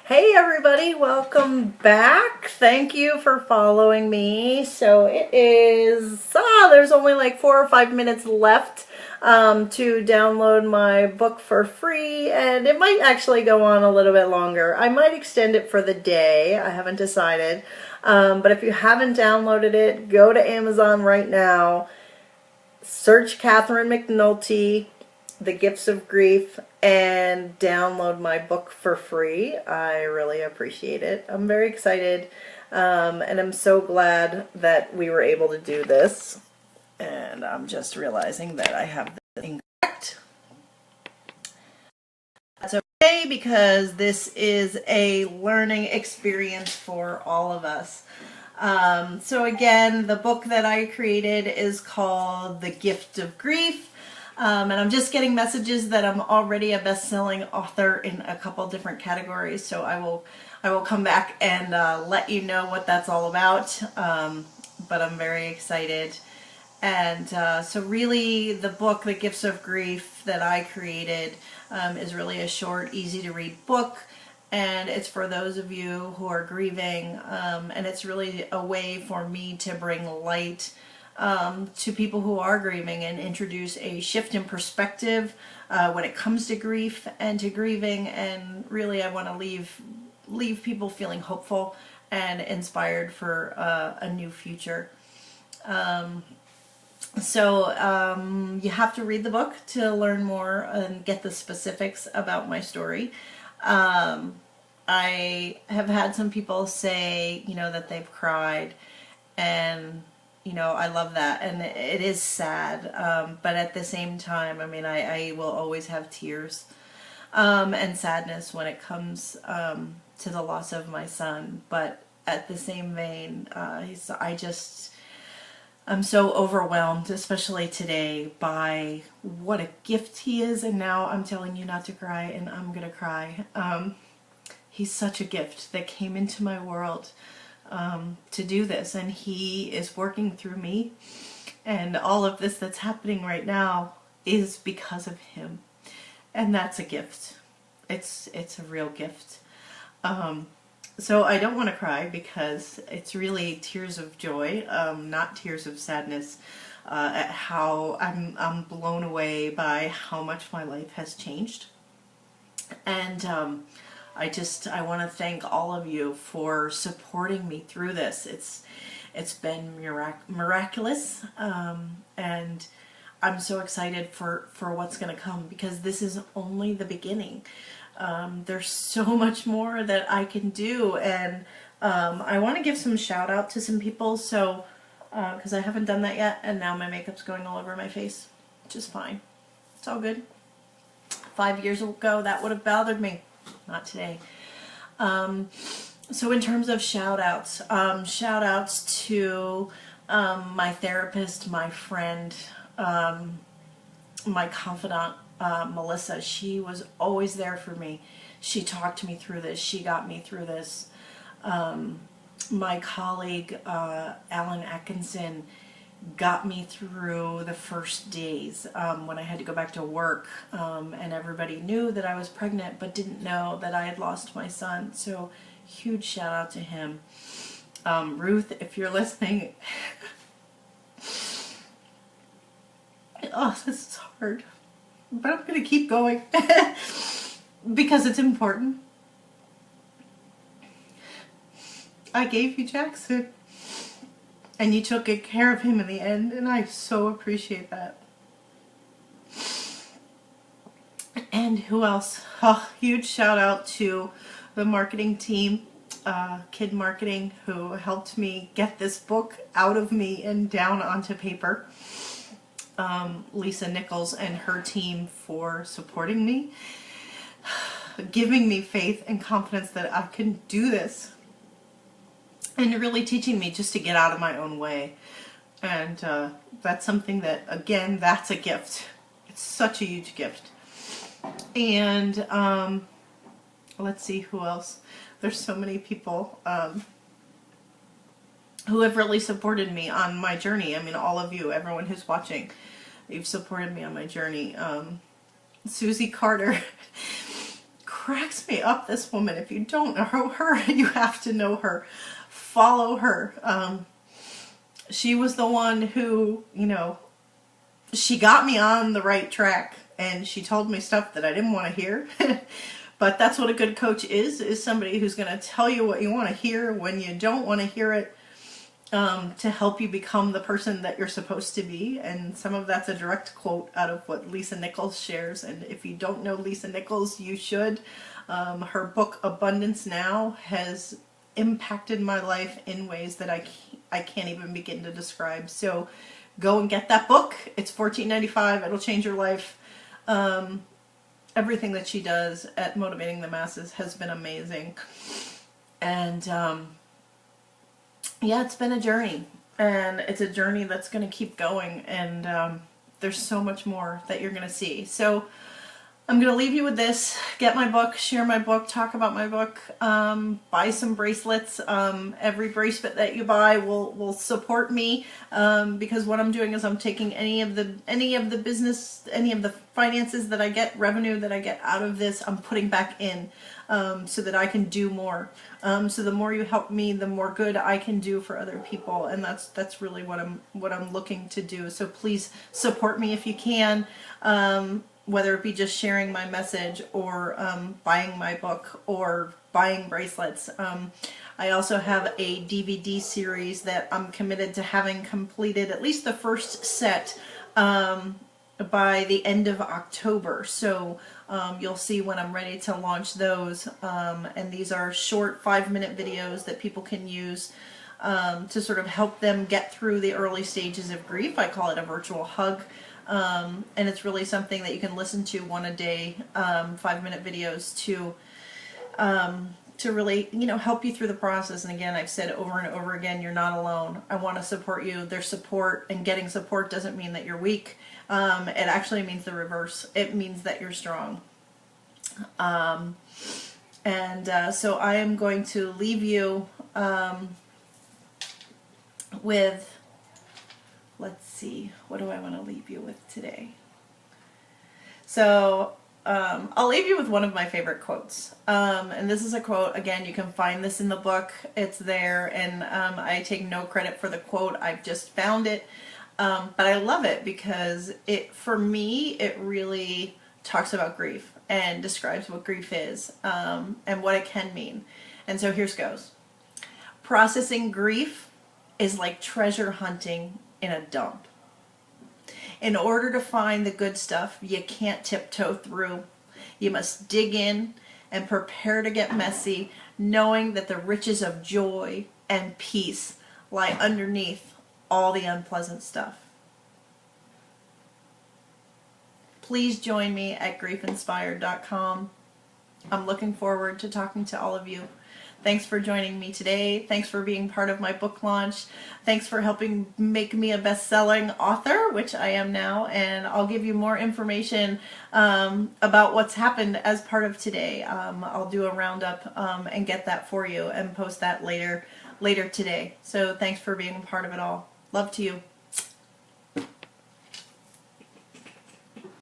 Hey everybody, welcome back. Thank you for following me. So it is, there's only like 4 or 5 minutes left to download my book for free, and it might actually go on a little bit longer. I might extend it for the day. I haven't decided. But if you haven't downloaded it, go to Amazon right now, search Catherine McNulty, The Gifts of Grief, and download my book for free. I really appreciate it. I'm very excited, and I'm so glad that we were able to do this. And I'm just realizing that I have this incorrect. That's okay, because this is a learning experience for all of us. So again, the book that I created is called The Gift of Grief. And I'm just getting messages that I'm already a best-selling author in a couple different categories. So I will come back and let you know what that's all about. But I'm very excited. And so really the book, The Gifts of Grief, that I created is really a short, easy to read book. And it's for those of you who are grieving. And it's really a way for me to bring light to people who are grieving and introduce a shift in perspective when it comes to grief and to grieving. And really I want to leave people feeling hopeful and inspired for a new future. So you have to read the book to learn more and get the specifics about my story. I have had some people say, that they've cried, and I love that, and it is sad, but at the same time, I will always have tears and sadness when it comes to the loss of my son. But at the same vein, I'm so overwhelmed, especially today, by what a gift he is. And now I'm telling you not to cry, and I'm gonna cry. He's such a gift that came into my world to do this, and he is working through me. And all of this that's happening right now is because of him, and that's a gift. It's a real gift. So I don't want to cry, because it's really tears of joy, not tears of sadness, at how I'm blown away by how much my life has changed. And I want to thank all of you for supporting me through this. It's been miraculous, and I'm so excited for what's going to come, because this is only the beginning. There's so much more that I can do, and I want to give some shout out to some people, so because I haven't done that yet, and now my makeup's going all over my face, which is fine. It's all good. 5 years ago that would have bothered me. Not today. So in terms of shout outs to my therapist, my friend, my confidant, Melissa. She was always there for me. She talked me through this. She got me through this. My colleague, Alan Atkinson, got me through the first days when I had to go back to work, and everybody knew that I was pregnant but didn't know that I had lost my son. So huge shout out to him. Ruth, if you're listening, oh, this is hard, but I'm gonna keep going because it's important. I gave you Jackson, and you took good care of him in the end, and I so appreciate that. And who else? Oh, huge shout out to the marketing team, Kid Marketing, who helped me get this book out of me and down onto paper. Lisa Nichols and her team for supporting me, giving me faith and confidence that I can do this, and really teaching me just to get out of my own way. And that's something that, again, that's a gift. It's such a huge gift. And let's see who else. There's so many people who have really supported me on my journey. All of you, everyone who's watching, you've supported me on my journey. Susie Carter cracks me up, this woman. If you don't know her, you have to know her. Follow her. She was the one who, you know, she got me on the right track, and she told me stuff that I didn't want to hear. But that's what a good coach is somebody who's going to tell you what you want to hear when you don't want to hear it, to help you become the person that you're supposed to be. And some of that's a direct quote out of what Lisa Nichols shares. And if you don't know Lisa Nichols, you should. Her book, Abundance Now, has impacted my life in ways that I can't even begin to describe. So go and get that book. It's $14.95. It'll change your life. Everything that she does at Motivating the Masses has been amazing. And yeah, it's been a journey. And it's a journey that's going to keep going. And there's so much more that you're going to see. So I'm going to leave you with this. Get my book, share my book, talk about my book, buy some bracelets. Every bracelet that you buy will support me, because what I'm doing is I'm taking any of the business, any of the finances that I get, revenue that I get out of this, I'm putting back in, so that I can do more. So the more you help me, the more good I can do for other people, and that's really what I'm looking to do. So please support me if you can. Whether it be just sharing my message, or buying my book, or buying bracelets. I also have a DVD series that I'm committed to having completed at least the first set by the end of October. So you'll see when I'm ready to launch those. And these are short 5-minute videos that people can use to sort of help them get through the early stages of grief. I call it a virtual hug. And it's really something that you can listen to one a day, 5-minute videos to really, you know, help you through the process. And again, I've said over and over again, you're not alone. I want to support you. There's support, and getting support doesn't mean that you're weak. It actually means the reverse. It means that you're strong. So I am going to leave you with, let's see, what do I want to leave you with today? So I'll leave you with one of my favorite quotes. And this is a quote, again, you can find this in the book. It's there, and I take no credit for the quote. I've just found it. But I love it because for me, it really talks about grief and describes what grief is, and what it can mean. And so here's goes. Processing grief is like treasure hunting in a dump. In order to find the good stuff, you can't tiptoe through. You must dig in and prepare to get messy, knowing that the riches of joy and peace lie underneath all the unpleasant stuff. Please join me at griefinspired.com. I'm looking forward to talking to all of you. Thanks for joining me today. Thanks for being part of my book launch. Thanks for helping make me a best-selling author, which I am now, and I'll give you more information about what's happened as part of today. I'll do a roundup and get that for you and post that later today. So thanks for being a part of it all. Love to you.